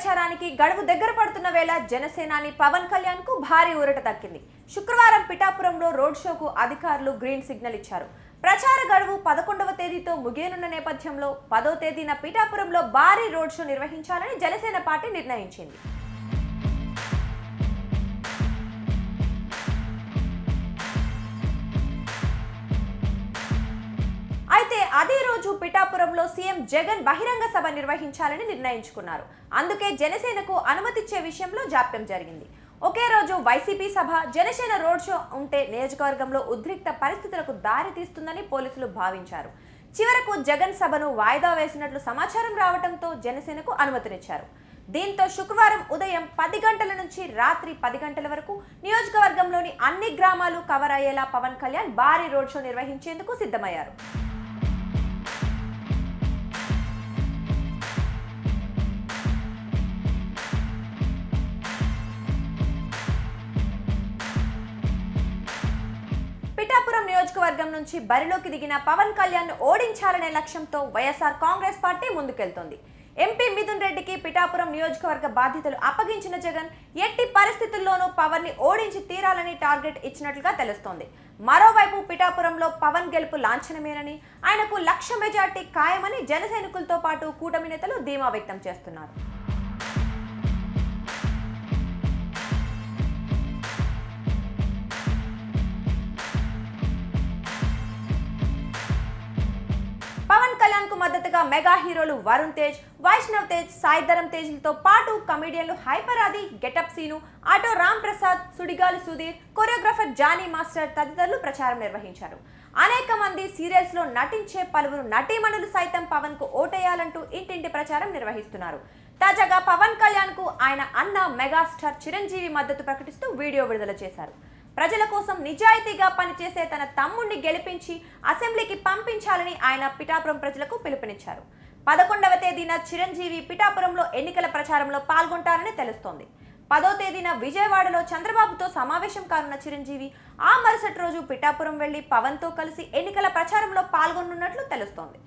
ప్రచారానికి గడువు దగ్గర పడుతున్న వేళ జనసేనాని పవన్ కళ్యాణ్ కు భారీ ఊరట దక్కింది. శుక్రవారం పిఠాపురంలో రోడ్ షోకు అధికారులు గ్రీన్ సిగ్నల్ ఇచ్చారు. ప్రచార గడువు 11వ తేదీతో ముగియనున్న నేపథ్యంలో 10వ తేదీన పిఠాపురంలో భారీ రోడ్ షో నిర్వహించాలని జనసేన పార్టీ నిర్ణయించింది. అయితే అదే రోజు పిఠాపురంలో సీఎం జగన్ బహిరంగ సభ నిర్వహించాలని నిర్ణయించుకున్నారు. అందుకే జనసేనకు అనుమతిచ్చే విషయంలో జాప్యం జరిగింది. ఒకే రోజు వైసీపీ సభ, జనసేన రోడ్ షో ఉంటే నియోజకవర్గంలో ఉద్రిక్త పరిస్థితులకు దారి తీస్తుందని పోలీసులు భావించారు. చివరకు జగన్ సభను వాయిదా వేసినట్లు సమాచారం రావడంతో జనసేనకు అనుమతినిచ్చారు. దీంతో శుక్రవారం ఉదయం 10 గంటల నుంచి రాత్రి 10 గంటల వరకు నియోజకవర్గంలోని అన్ని గ్రామాలు కవర్ అయ్యేలా పవన్ కళ్యాణ్ భారీ రోడ్ షో నిర్వహించేందుకు సిద్ధమయ్యారు. పిఠాపురం నియోజకవర్గం నుంచి బరిలోకి దిగిన పవన్ కళ్యాణ్ ను ఓడించాలనే లక్ష్యంతో వైఎస్ఆర్ కాంగ్రెస్ పార్టీ ముందుకెళ్తోంది. ఎంపీ మిథున్ రెడ్డికి పిఠాపురం నియోజకవర్గ బాధ్యతలు అప్పగించిన జగన్ ఎట్టి పరిస్థితుల్లోనూ పవన్ ని ఓడించి తీరాలని టార్గెట్ ఇచ్చినట్లుగా తెలుస్తోంది. మరోవైపు పిఠాపురంలో పవన్ గెలుపు లాంఛనమేనని, ఆయనకు 1,00,000 మెజార్టీ ఖాయమని జనసైనికులతో పాటు కూటమి నేతలు ధీమా వ్యక్తం చేస్తున్నారు. పవన్ కళ్యాణ్ కు మద్దతుగా మెగా హీరోలు వరుణ్ తేజ్, వైష్ణవ్ తేజ్, సాయి ధరమ్ తేజ్లతో పాటు కమెడియన్లు hyper Aadi, getup Seenu, auto Ram Prasad, Sudigali Sudheer, choreographer Jani master తదితరులు ప్రచారం నిర్వహించారు. అనేక మంది సీరియల్స్ లో నటించే పలువురు నటీమణులు సైతం పవన్ కు ఓటేయాలంటూ ఇంటింటి ప్రచారం నిర్వహిస్తున్నారు. తాజాగా పవన్ కళ్యాణ్ కు ఆయన అన్న మెగాస్టార్ చిరంజీవి మద్దతు ప్రకటిస్తూ వీడియో విడుదల చేశారు. ప్రజల కోసం నిజాయితీగా పనిచేసే తన తమ్ముడిని గెలిపించి అసెంబ్లీకి పంపించాలని ఆయన పిఠాపురం ప్రజలకు పిలుపునిచ్చారు. 11వ తేదీన చిరంజీవి పిఠాపురంలో ఎన్నికల ప్రచారంలో పాల్గొంటారని తెలుస్తోంది. 10వ తేదీన విజయవాడలో చంద్రబాబుతో సమావేశం కానున్న చిరంజీవి ఆ మరుసటి రోజు పిఠాపురం వెళ్లి పవన్ తో కలిసి ఎన్నికల ప్రచారంలో పాల్గొనున్నట్లు తెలుస్తోంది.